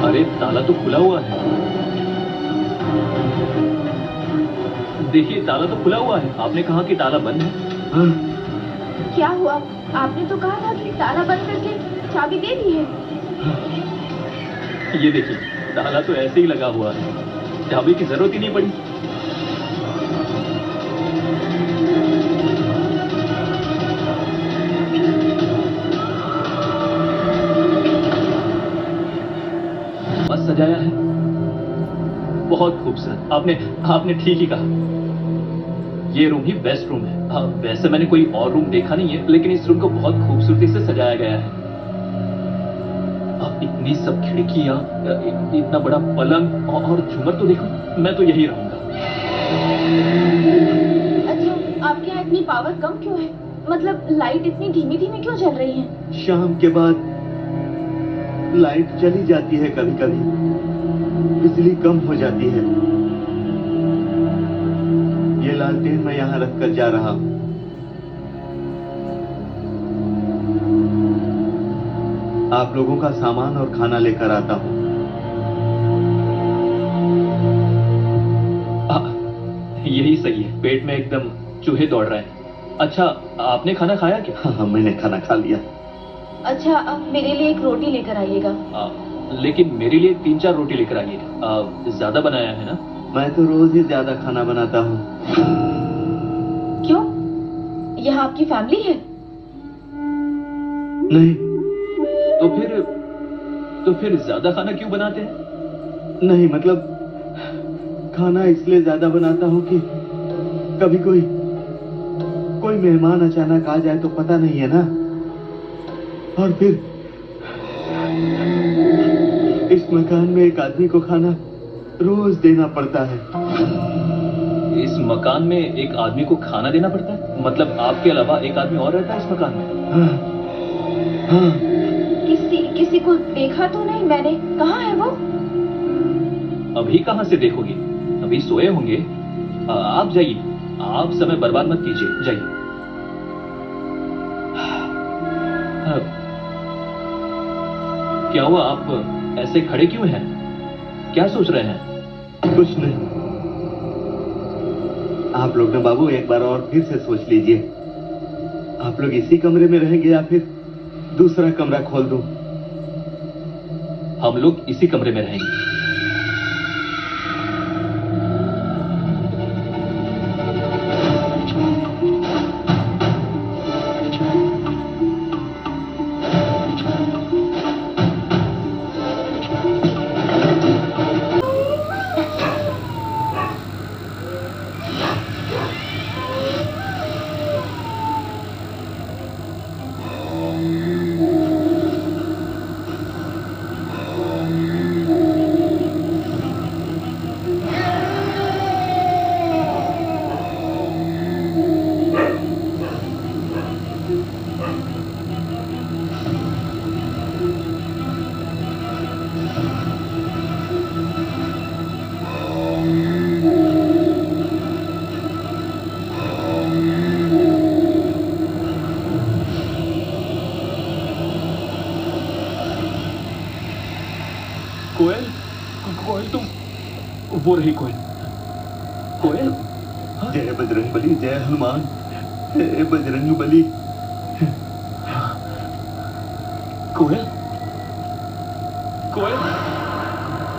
अरे ताला तो खुला हुआ है। देखिए ताला तो खुला हुआ है। आपने कहा कि ताला बंद है। हाँ, क्या हुआ? आपने तो कहा था कि ताला बंद करके चाबी दे दी है। ये देखिए ताला तो ऐसे ही लगा हुआ है, चाबी की जरूरत ही नहीं पड़ी। मस्त सजाया है, बहुत खूबसूरत। आपने ठीक ही कहा, ये रूम ही बेस्ट रूम है। हाँ, वैसे मैंने कोई और रूम देखा नहीं है, लेकिन इस रूम को बहुत खूबसूरती से सजाया गया है। अब इतनी सब खिड़कियां, इतना बड़ा पलंग और झूमर तो देखो, मैं तो यही रहूंगा। अच्छा, आपके यहाँ इतनी पावर कम क्यों है? मतलब लाइट इतनी धीमी धीमी क्यों जल रही है? शाम के बाद लाइट चली जाती है, कभी कभी बिजली कम हो जाती है। ये लालटेन मैं यहाँ रख कर जा रहा हूँ। आप लोगों का सामान और खाना लेकर आता हूँ। यही सही है, पेट में एकदम चूहे दौड़ रहे हैं। अच्छा, आपने खाना खाया क्या? हाँ, मैंने खाना खा लिया। अच्छा, अब मेरे लिए एक रोटी लेकर आइएगा। लेकिन मेरे लिए 3-4 रोटी लेकर आइएगा। ज्यादा बनाया है ना? मैं तो रोज ही ज्यादा खाना बनाता हूँ। क्यों? यहाँ आपकी फैमिली है? नहीं तो फिर ज्यादा खाना क्यों बनाते हैं? नहीं, मतलब खाना इसलिए ज्यादा बनाता हूँ कि कभी कोई मेहमान अचानक आ जाए तो पता नहीं है ना। और फिर इस मकान में एक आदमी को खाना रोज देना पड़ता है। इस मकान में एक आदमी को खाना देना पड़ता है? मतलब आपके अलावा एक आदमी और रहता है इस मकान में? हाँ, हाँ। किसी को देखा तो नहीं मैंने। कहाँ है वो? अभी कहाँ से देखोगे, अभी सोए होंगे। आप जाइए, आप समय बर्बाद मत कीजिए, जाइए। क्या हुआ, आप ऐसे खड़े क्यों हैं? क्या सोच रहे हैं? कुछ नहीं। आप लोग ना बाबू एक बार और फिर से सोच लीजिए। आप लोग इसी कमरे में रहेंगे या फिर दूसरा कमरा खोल दूं? हम लोग इसी कमरे में रहेंगे। कोयल, कोयल तुम, वो रही कोयल। कोयल, जय बजरंग बली, जय हनुमान, जय बजरंग बली। कोयल, कोयल,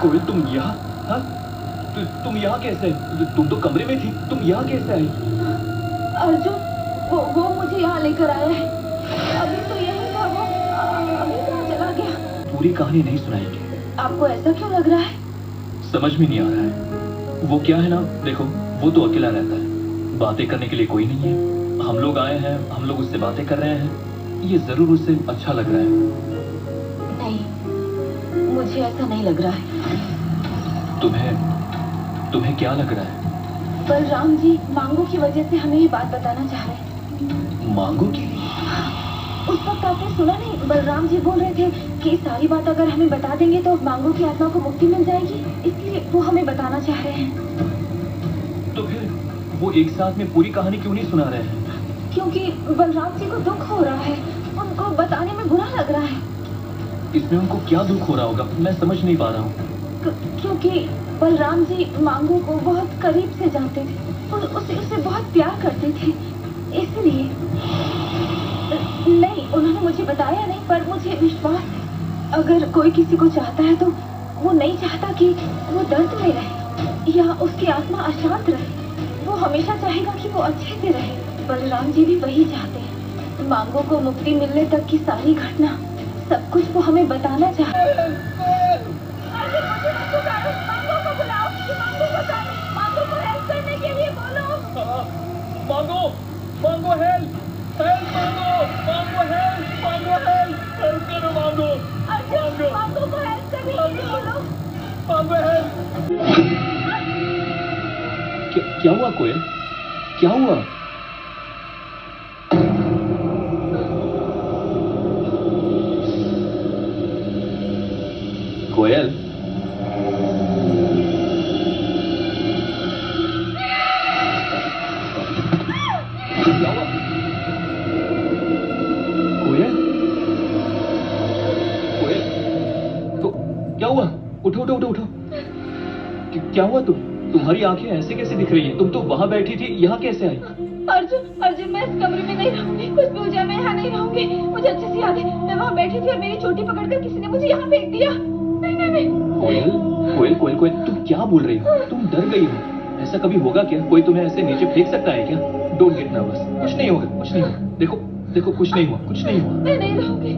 कोयल तुम यहाँ? हाँ, तुम यहाँ कैसे? तुम तो कमरे में थी, तुम यहाँ कैसे आई? अर्जुन, वो मुझे यहाँ लेकर आया है। अभी तो यही था वो, अभी कहाँ चला गया? पूरी कहानी नहीं सुनाएंगे। आपको ऐसा क्यों लग रहा है? समझ में नहीं आ रहा है। वो क्या है ना, देखो वो तो अकेला रहता है, बातें करने के लिए कोई नहीं है। हम लोग आए हैं, हम लोग उससे बातें कर रहे हैं, ये जरूर उससे अच्छा लग रहा है। नहीं, मुझे ऐसा नहीं लग रहा है। तुम्हें क्या लग रहा है? बलराम जी मांगो की वजह से हमें ये बात बताना चाह रहे हैं। मांगो के लिए? उस वक्त आपने सुना नहीं, बलराम जी बोल रहे थे कि सारी बात अगर हमें बता देंगे तो मांगो की आत्मा को मुक्ति मिल जाएगी, इसलिए वो हमें बताना चाह रहे हैं। तो फिर वो एक साथ में पूरी कहानी क्यों नहीं सुना रहे हैं? क्योंकि बलराम जी को दुख हो रहा है। उनको बताने में बुरा लग रहा है। इसमें उनको क्या दुख हो रहा होगा, मैं समझ नहीं पा रहा हूँ। क्योंकि बलराम जी मांगू को बहुत करीब से जानते थे और उसे बहुत प्यार करते थे, इसलिए। नहीं, उन्होंने मुझे बताया नहीं, पर मुझे विश्वास है अगर कोई किसी को चाहता है तो वो नहीं चाहता कि वो दर्द में रहे या उसकी आत्मा अशांत रहे। वो हमेशा चाहेगा कि वो अच्छे से रहे। बलराम जी भी वही चाहते हैं। मांगू को मुक्ति मिलने तक की सारी घटना, सब कुछ वो हमें बताना चाहते हैं। मांगो, मांगो हेल्प, हेल्प मांगो, मांगो हेल्प, मांगो हेल्प, हेल्प करो मांगो, मांगो, मांगू को हेल्प करने के लिए बोलो। मांगो हेल्प। क्या हुआ कोयल? क्या हुआ? कोयल, क्या हुआ? कोयल, कोयल, तो क्या हुआ? उठो उठो उठो उठो। क्या हुआ? तुम्हारी आंखें ऐसे कैसे दिख रही हैं? तुम तो वहां बैठी थी, यहाँ कैसे आई? अर्जुन, अर्जुन, मैं इस कमरे में नहीं रहूंगी। कुछ भी हो जाए मैं यहाँ नहीं रहूंगी। मुझे अच्छे से याद है, मैं वहाँ बैठी थी और मेरी चोटी पकड़कर किसी ने मुझे यहाँ फेंक दिया। नहीं नहीं नहीं। कोयल, कोयल, कोयल, कोयल, तुम क्या बोल रही हो? तुम डर गई हो? ऐसा कभी होगा क्या? कोई तुम्हें ऐसे नीचे फेंक सकता है क्या? Don't get nervous. कुछ नहीं होगा, कुछ नहीं होगा। देखो देखो, कुछ नहीं हुआ, कुछ नहीं हुआ। मैं नहीं रहूंगी।